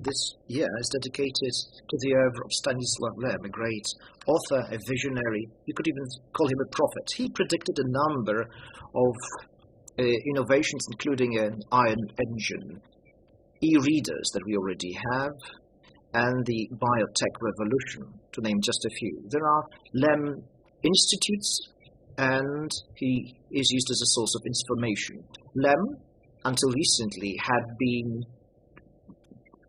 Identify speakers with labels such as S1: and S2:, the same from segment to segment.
S1: this year is dedicated to the oeuvre of Stanislav Lem, a great author, a visionary. You could even call him a prophet. He predicted a number of innovations, including an iron engine, e-readers that we already have, and the biotech revolution, to name just a few. There are Lem institutes, and he is used as a source of information. Lem, until recently, had been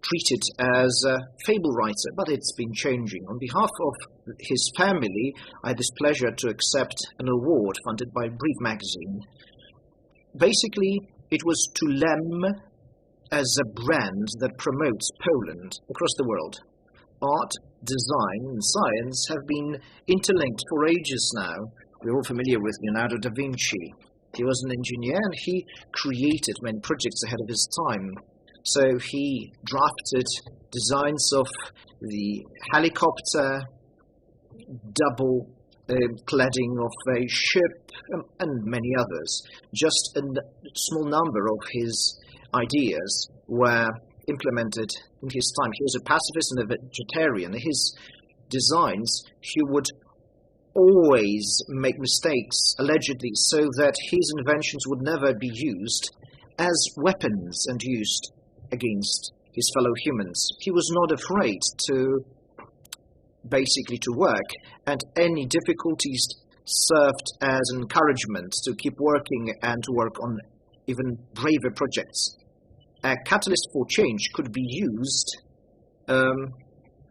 S1: treated as a fable writer, but it's been changing. On behalf of his family, I had this pleasure to accept an award funded by Brief magazine. Basically, it was to Lem as a brand that promotes Poland across the world. Art, design, and science have been interlinked for ages now. We're all familiar with Leonardo da Vinci. He was an engineer and he created many projects ahead of his time. So he drafted designs of the helicopter, double cladding of a ship, and many others. Just a small number of his ideas were implemented in his time. He was a pacifist and a vegetarian. His designs, he would always make mistakes, allegedly, so that his inventions would never be used as weapons and used against his fellow humans. He was not afraid to work, and any difficulties served as encouragement to keep working and to work on even braver projects. A catalyst for change could be used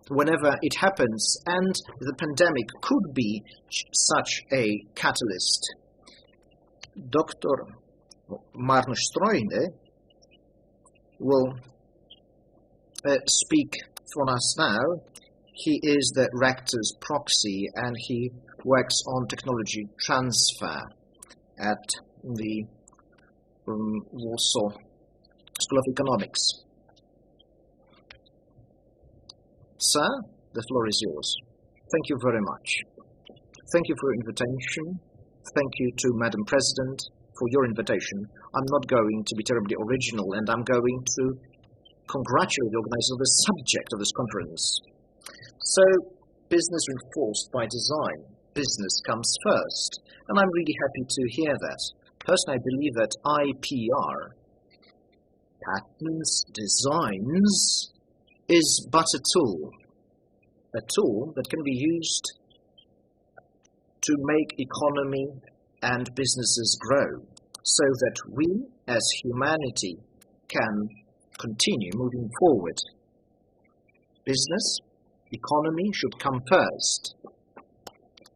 S1: whenever it happens, and the pandemic could be such a catalyst. Dr. Marnusz Strojny will speak for us now. He is the rector's proxy and he works on technology transfer at the Warsaw School of Economics. Sir, the floor is yours. Thank you very much. Thank you for your invitation. Thank you to Madam President for your invitation. I'm not going to be terribly original, and I'm going to congratulate the organizers of the subject of this conference. So, business reinforced by design. Business comes first, and I'm really happy to hear that. Personally, I believe that IPR, patents, designs, is but a tool that can be used to make economy and businesses grow, so that we as humanity can continue moving forward. Business, economy should come first,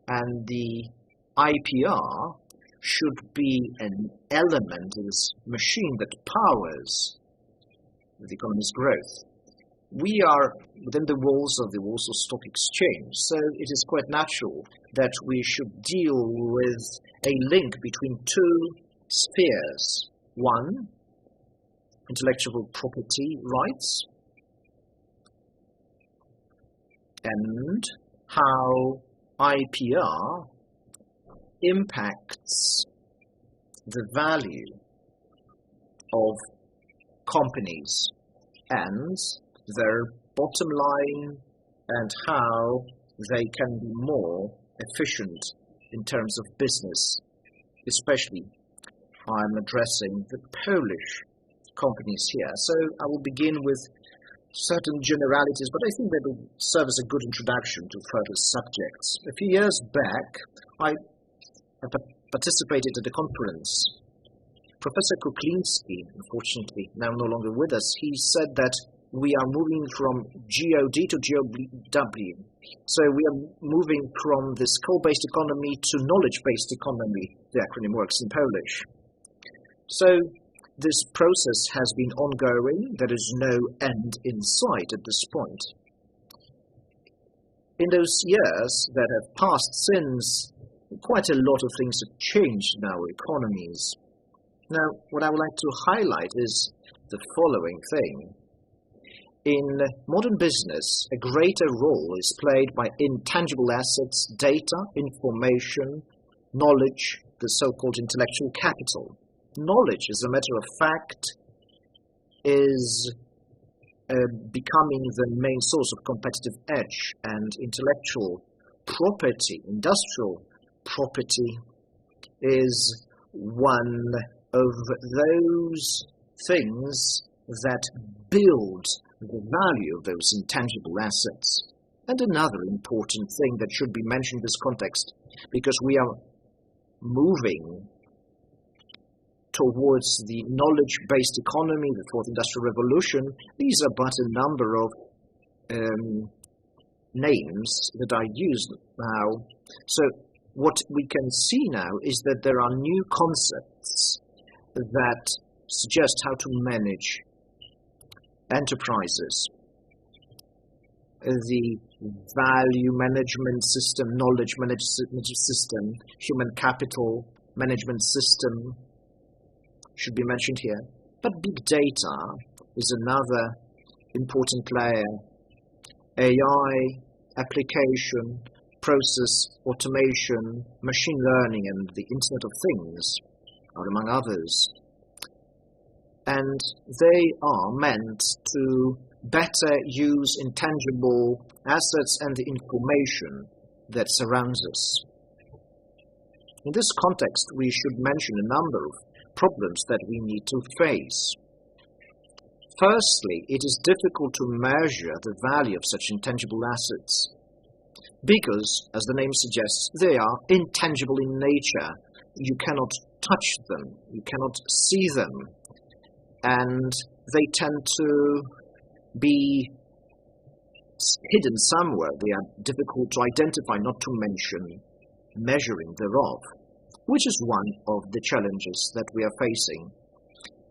S1: and the IPR should be an element in this machine that powers the economy's growth. We are within the walls of the Warsaw Stock Exchange, so it is quite natural that we should deal with a link between two spheres. One, intellectual property rights, and how IPR impacts the value of companies and their bottom line, and how they can be more efficient in terms of business. Especially, I'm addressing the Polish companies here. So I will begin with certain generalities, but I think they will serve as a good introduction to further subjects. A few years back, I participated at a conference. Professor Kuklinski, unfortunately now no longer with us, he said that we are moving from GOD to GOW. So we are moving from this coal-based economy to knowledge-based economy. The acronym works in Polish. So this process has been ongoing. There is no end in sight at this point. In those years that have passed since, quite a lot of things have changed in our economies. Now, what I would like to highlight is the following thing. In modern business, a greater role is played by intangible assets, data, information, knowledge, the so-called intellectual capital. Knowledge, as a matter of fact, is becoming the main source of competitive edge, and intellectual property, industrial property, is one of those things that build the value of those intangible assets. And another important thing that should be mentioned in this context, because we are moving towards the knowledge-based economy, the Fourth Industrial Revolution, these are but a number of names that are used now. So what we can see now is that there are new concepts that suggest how to manage enterprises. The value management system, knowledge management system, human capital management system should be mentioned here. But big data is another important player. AI, application, process automation, machine learning, and the Internet of Things are among others. And they are meant to better use intangible assets and the information that surrounds us. In this context, we should mention a number of problems that we need to face. Firstly, it is difficult to measure the value of such intangible assets because, as the name suggests, they are intangible in nature. You cannot touch them, you cannot see them, and they tend to be hidden somewhere. They are difficult to identify, not to mention measuring thereof, which is one of the challenges that we are facing.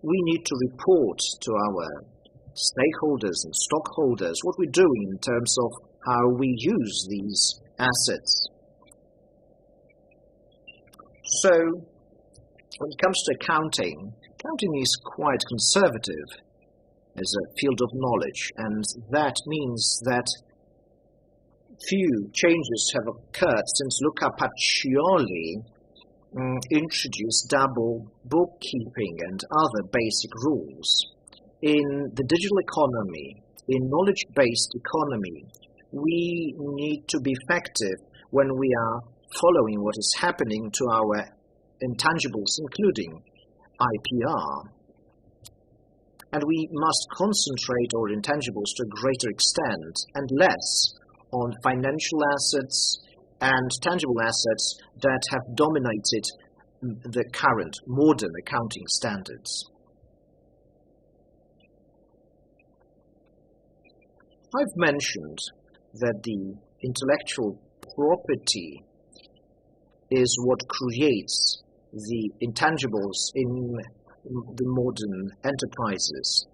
S1: We need to report to our stakeholders and stockholders what we're doing in terms of how we use these assets. So, when it comes to accounting is quite conservative as a field of knowledge, and that means that few changes have occurred since Luca Pacioli introduced double bookkeeping and other basic rules. In the digital economy, in knowledge-based economy, we need to be effective when we are following what is happening to our intangibles, including IPR. And we must concentrate our intangibles to a greater extent and less on financial assets and tangible assets that have dominated the current modern accounting standards. I've mentioned that the intellectual property is what creates the intangibles in the modern enterprises.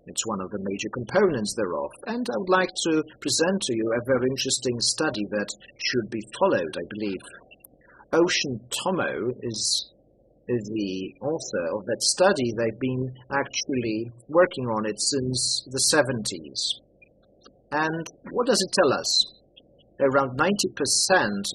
S1: It's one of the major components thereof, and I would like to present to you a very interesting study that should be followed, I believe. Ocean Tomo is the author of that study. They've been actually working on it since the 70s. And what does it tell us? Around 90%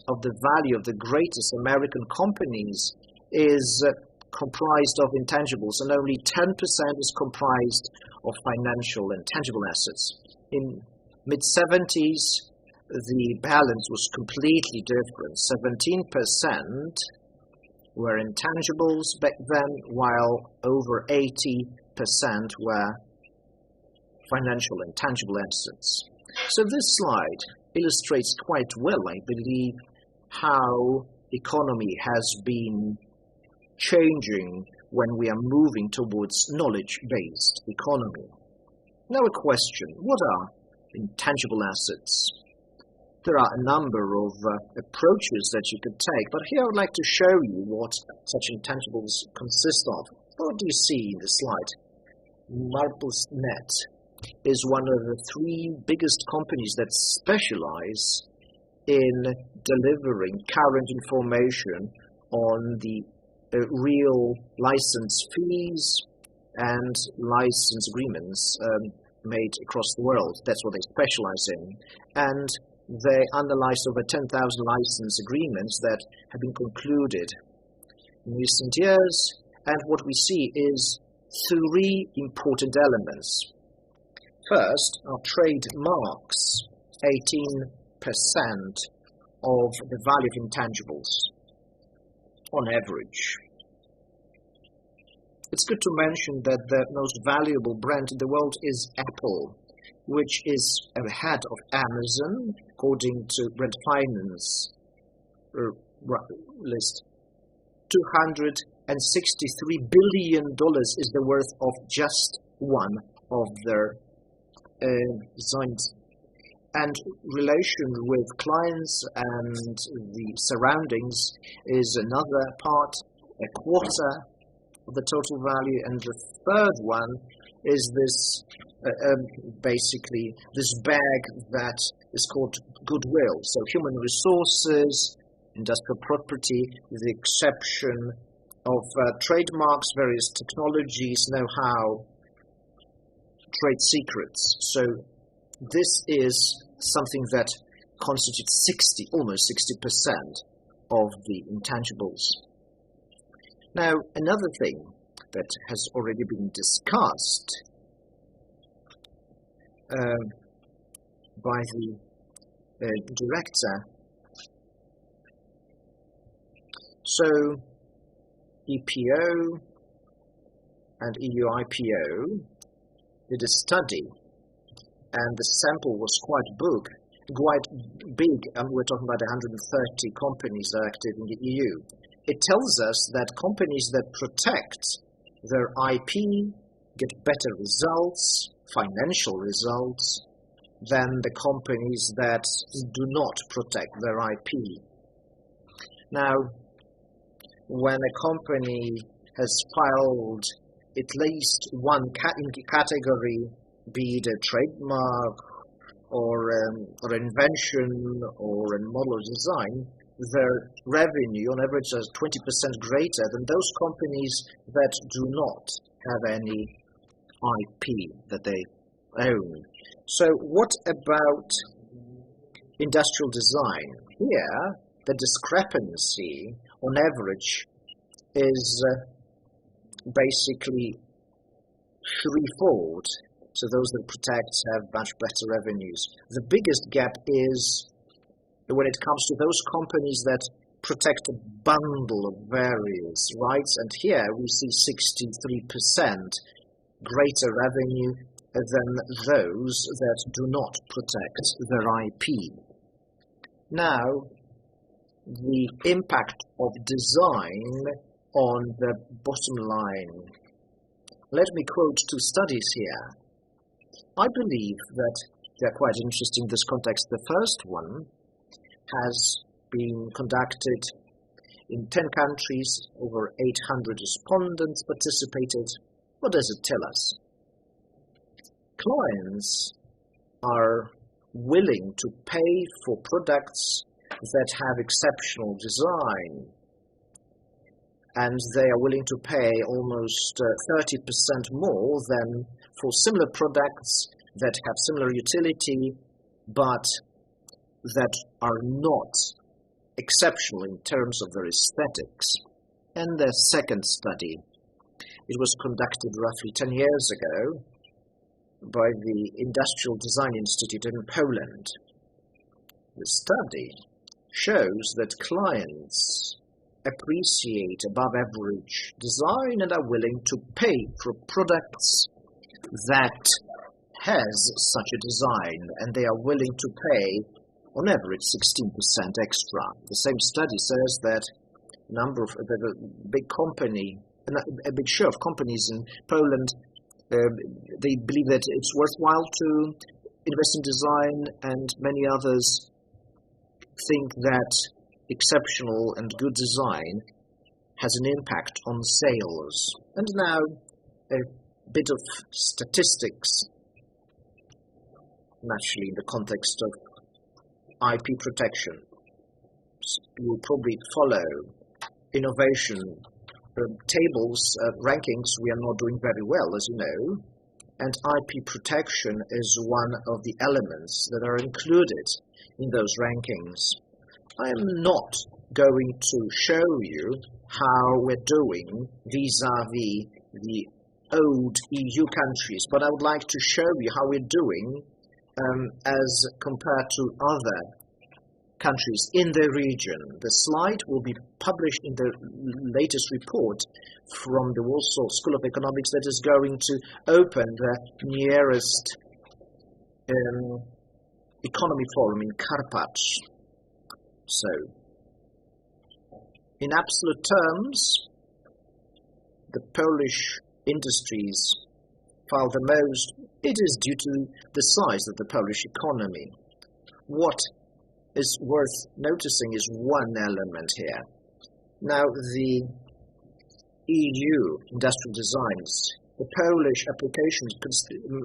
S1: of the value of the greatest American companies is comprised of intangibles, and only 10% is comprised of financial and tangible assets. In mid-70s, the balance was completely different. 17% were intangibles back then, while over 80% were financial and tangible assets. So this slide illustrates quite well, I believe, how economy has been changing when we are moving towards knowledge-based economy. Now a question: what are intangible assets? There are a number of approaches that you could take, but here I would like to show you what such intangibles consist of. What do you see in the slide? MarpleNet is one of the three biggest companies that specialize in delivering current information on the real license fees and license agreements made across the world. That's what they specialize in. And they analyzed over 10,000 license agreements that have been concluded in recent years. And what we see is three important elements. First are trademarks, 18% of the value of intangibles on average. It's good to mention that the most valuable brand in the world is Apple, which is ahead of Amazon, according to Brand Finance list. $263 billion is the worth of just one of their designs. And relation with clients and the surroundings is another part, a quarter of the total value. And the third one is this, basically, this bag that is called goodwill. So human resources, industrial property, with the exception of trademarks, various technologies, know-how, trade secrets. So this is something that constitutes almost 60% of the intangibles. Now, another thing that has already been discussed by the director. So, EPO and EU IPO did a study, and the sample was quite big, and we're talking about 130 companies that are active in the EU. It tells us that companies that protect their IP get better results, financial results, than the companies that do not protect their IP. Now, when a company has filed at least one category, be it a trademark or an invention or a model or design, their revenue on average is 20% greater than those companies that do not have any IP that they own. So what about industrial design? Here, the discrepancy on average is basically threefold. So those that protect have much better revenues. The biggest gap is when it comes to those companies that protect a bundle of various rights, and here we see 63% greater revenue than those that do not protect their IP. Now, the impact of design on the bottom line. Let me quote two studies here. I believe that they are quite interesting in this context. The first one has been conducted in 10 countries, over 800 respondents participated. What does it tell us? Clients are willing to pay for products that have exceptional design, and they are willing to pay almost 30% more than for similar products that have similar utility, but that are not exceptional in terms of their aesthetics. And the second study, it was conducted roughly 10 years ago by the Industrial Design Institute in Poland. The study shows that clients appreciate above average design and are willing to pay for products that has such a design, and they are willing to pay on average 16% extra. The same study says that a big share of companies in Poland, they believe that it's worthwhile to invest in design, and many others think that exceptional and good design has an impact on sales. And now a bit of statistics, naturally in the context of IP protection. You will probably follow innovation tables, rankings. We are not doing very well, as you know, and IP protection is one of the elements that are included in those rankings. I am not going to show you how we're doing vis-a-vis the old EU countries, but I would like to show you how we're doing as compared to other countries in the region. The slide will be published in the latest report from the Warsaw School of Economics that is going to open the nearest economy forum in Karpacz. So, in absolute terms, the Polish industries file the most. It is due to the size of the Polish economy. What is worth noticing is one element here. Now, the EU industrial designs, the Polish applications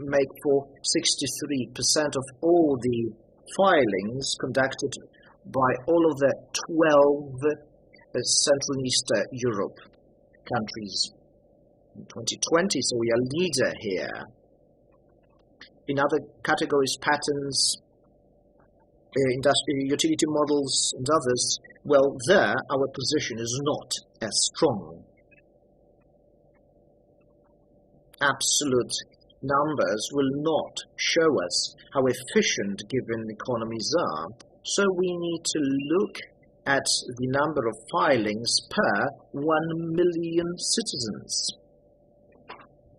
S1: make for 63% of all the filings conducted by all of the 12 Central and Eastern Europe countries in 2020, so we are leader here. In other categories, patents, industrial utility models and others, well, there our position is not as strong. Absolute numbers will not show us how efficient given economies are, so we need to look at the number of filings per 1 million citizens.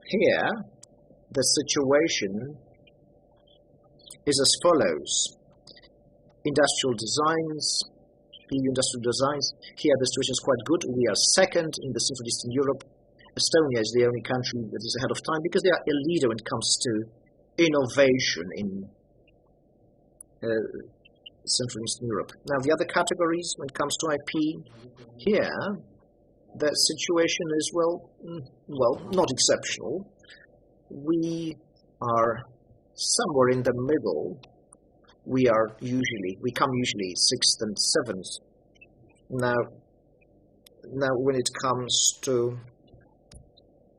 S1: Here, the situation is as follows. Industrial designs, EU industrial designs. Here the situation is quite good. We are second in the Central Eastern Europe. Estonia is the only country that is ahead of time because they are a leader when it comes to innovation in Central and Eastern Europe. Now the other categories when it comes to IP, here the situation is well, not exceptional. We are somewhere in the middle. We come usually 6th and 7th. Now when it comes to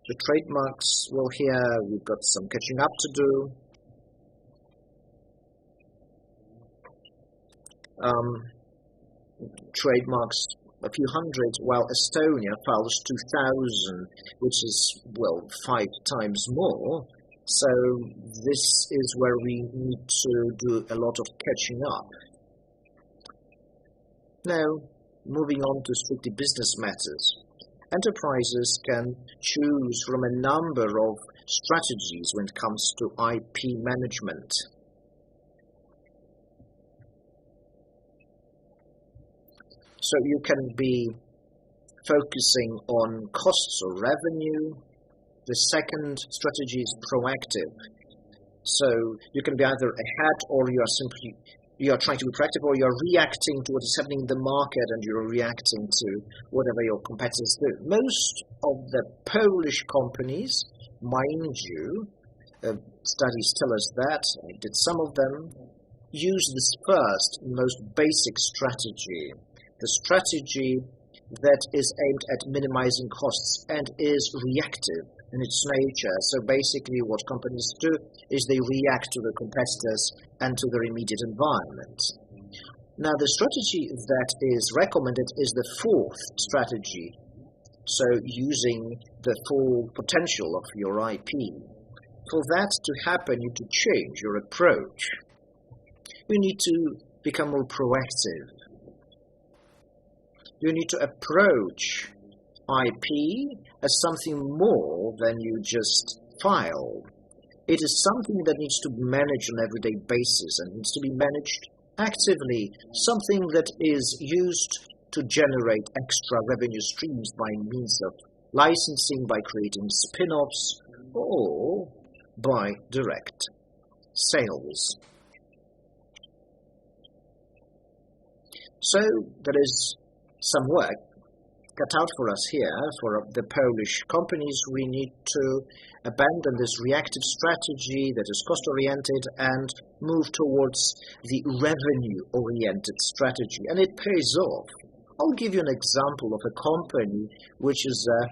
S1: the trademarks, well, here we've got some catching up to do. Trademarks, a few hundred, while Estonia files 2,000, which is, well, 5 times more. So this is where we need to do a lot of catching up. Now, moving on to strictly business matters. Enterprises can choose from a number of strategies when it comes to IP management. So you can be focusing on costs or revenue. The second strategy is proactive. So you can be either ahead or you are trying to be proactive, or you are reacting to what is happening in the market and you're reacting to whatever your competitors do. Most of the Polish companies, mind you, studies tell us that, I did some of them, use this first, most basic strategy. The strategy that is aimed at minimizing costs and is reactive in its nature. So basically what companies do is they react to the competitors and to their immediate environment. Now the strategy that is recommended is the fourth strategy. So using the full potential of your IP. For that to happen, you need to change your approach. You need to become more proactive. You need to approach IP as something more than you just file. It is something that needs to be managed on an everyday basis and needs to be managed actively, something that is used to generate extra revenue streams by means of licensing, by creating spin-offs, or by direct sales. So there is some work cut out for us here, for the Polish companies. We need to abandon this reactive strategy that is cost-oriented and move towards the revenue-oriented strategy, and it pays off. I'll give you an example of a company which is a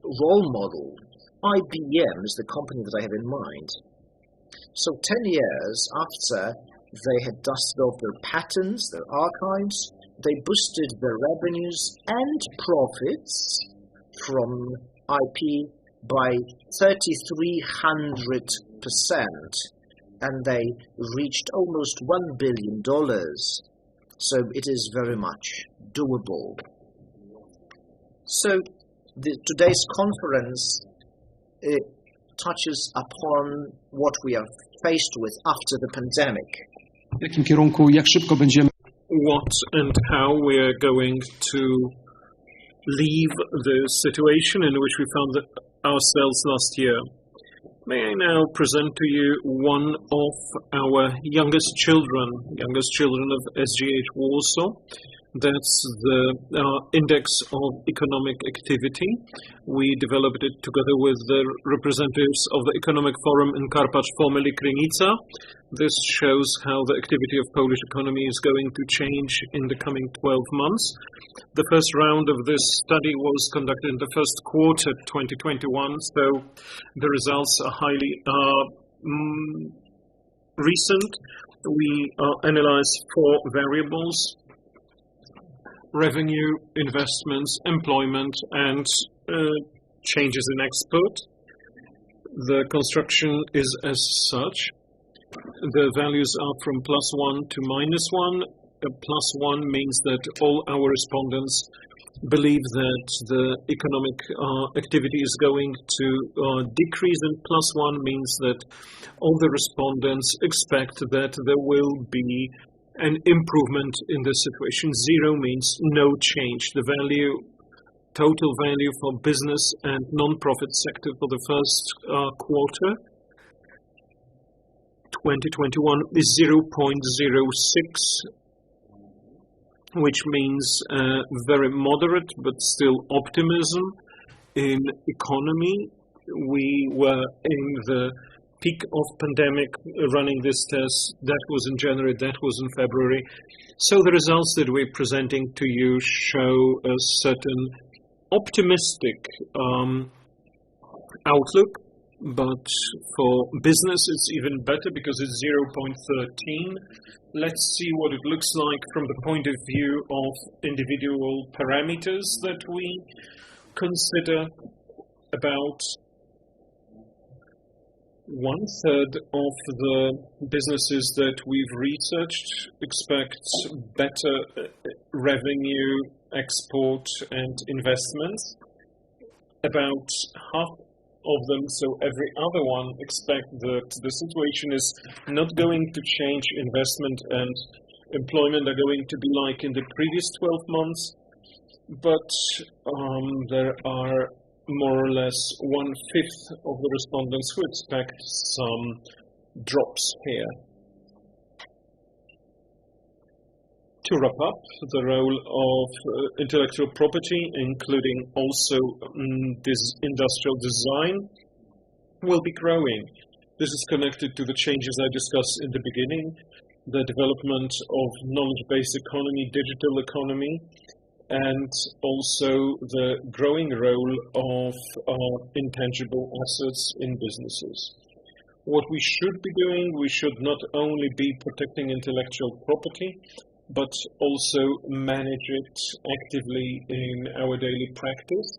S1: role model. IBM is the company that I have in mind. So 10 years after they had dusted off their patents, their archives, they boosted their revenues and profits from IP by 3,300%, and they reached almost $1 billion. So it is very much doable. So today's conference touches upon what we are faced with after the pandemic.
S2: W jakim kierunku, jak szybko będziemy
S3: what and how we are going to leave the situation in which we found ourselves last year. May I now present to you one of our youngest children of SGH Warsaw. That's the Index of Economic Activity. We developed it together with the representatives of the Economic Forum in Karpacz, formerly Krynica. This shows how the activity of Polish economy is going to change in the coming 12 months. The first round of this study was conducted in the first quarter 2021, so the results are highly recent. We analyzed 4 variables: revenue, investments, employment, and changes in export. The construction is as such. The values are from +1 to -1. +1 means that all our respondents believe that the economic activity is going to decrease, and +1 means that all the respondents expect that there will be an improvement in the situation. 0 means no change. The total value for business and non-profit sector for the first quarter 2021 is 0.06, which means very moderate but still optimism in economy. We were in the peak of pandemic running this test. That was in January, that was in February. So the results that we're presenting to you show a certain optimistic outlook, but for business it's even better because it's 0.13. Let's see what it looks like from the point of view of individual parameters that we consider. About 1/3 of the businesses that we've researched expect better revenue, export and investments. About half of them, so every other one, expect that the situation is not going to change. Investment and employment are going to be like in the previous 12 months, but there are more or less 1/5 of the respondents who expect some drops here. To wrap up, the role of intellectual property, including also this industrial design, will be growing. This is connected to the changes I discussed in the beginning, the development of knowledge-based economy, digital economy, and also the growing role of intangible assets in businesses. What we should be doing, we should not only be protecting intellectual property, but also manage it actively in our daily practice.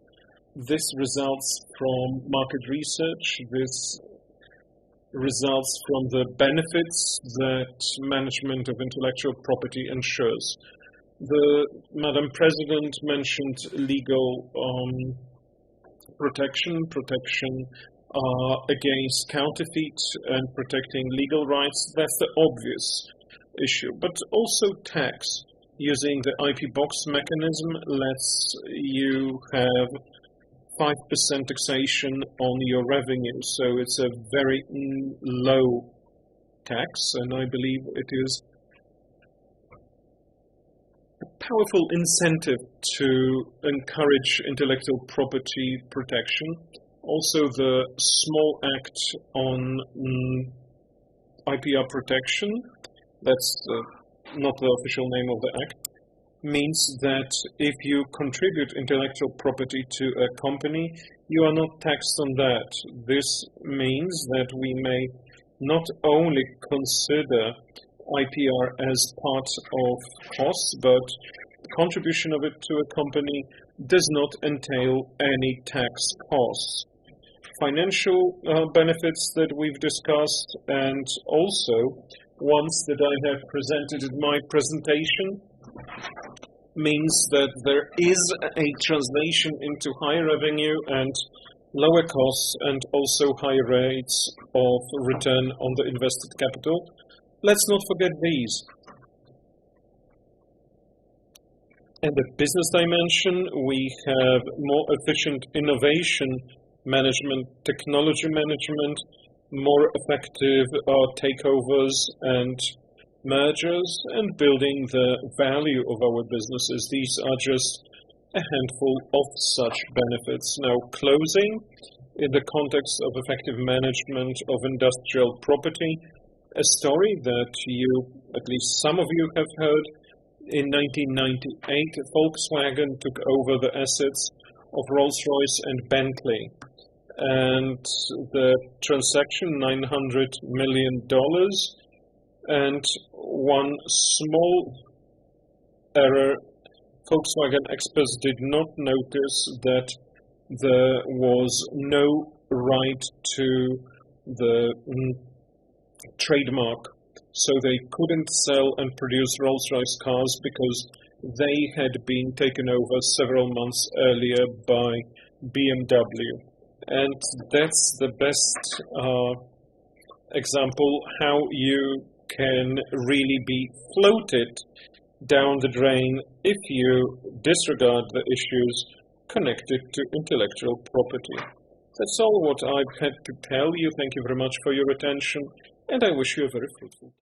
S3: This results from market research. This results from the benefits that management of intellectual property ensures. Madam President mentioned legal protection against counterfeit and protecting legal rights. That's the obvious issue, but also tax. Using the IP box mechanism lets you have 5% taxation on your revenue, so it's a very low tax, and I believe it is a powerful incentive to encourage intellectual property protection. Also, the small act on IPR protection, that's not the official name of the act, means that if you contribute intellectual property to a company, you are not taxed on that. This means that we may not only consider IPR as part of costs, but contribution of it to a company does not entail any tax costs. Financial benefits that we've discussed, and also ones that I have presented in my presentation, means that there is a translation into higher revenue and lower costs, and also higher rates of return on the invested capital. Let's not forget these. In the business dimension, we have more efficient innovation management, technology management, more effective takeovers and mergers, and building the value of our businesses. These are just a handful of such benefits. Now, closing, in the context of effective management of industrial property, a story that you, at least some of you, have heard. In 1998, Volkswagen took over the assets of Rolls-Royce and Bentley. And the transaction, $900 million, and one small error, Volkswagen experts did not notice that there was no right to the trademark. So they couldn't sell and produce Rolls-Royce cars because they had been taken over several months earlier by BMW. And that's the best example how you can really be floated down the drain if you disregard the issues connected to intellectual property. That's all what I've had to tell you. Thank you very much for your attention, and I wish you a very fruitful day.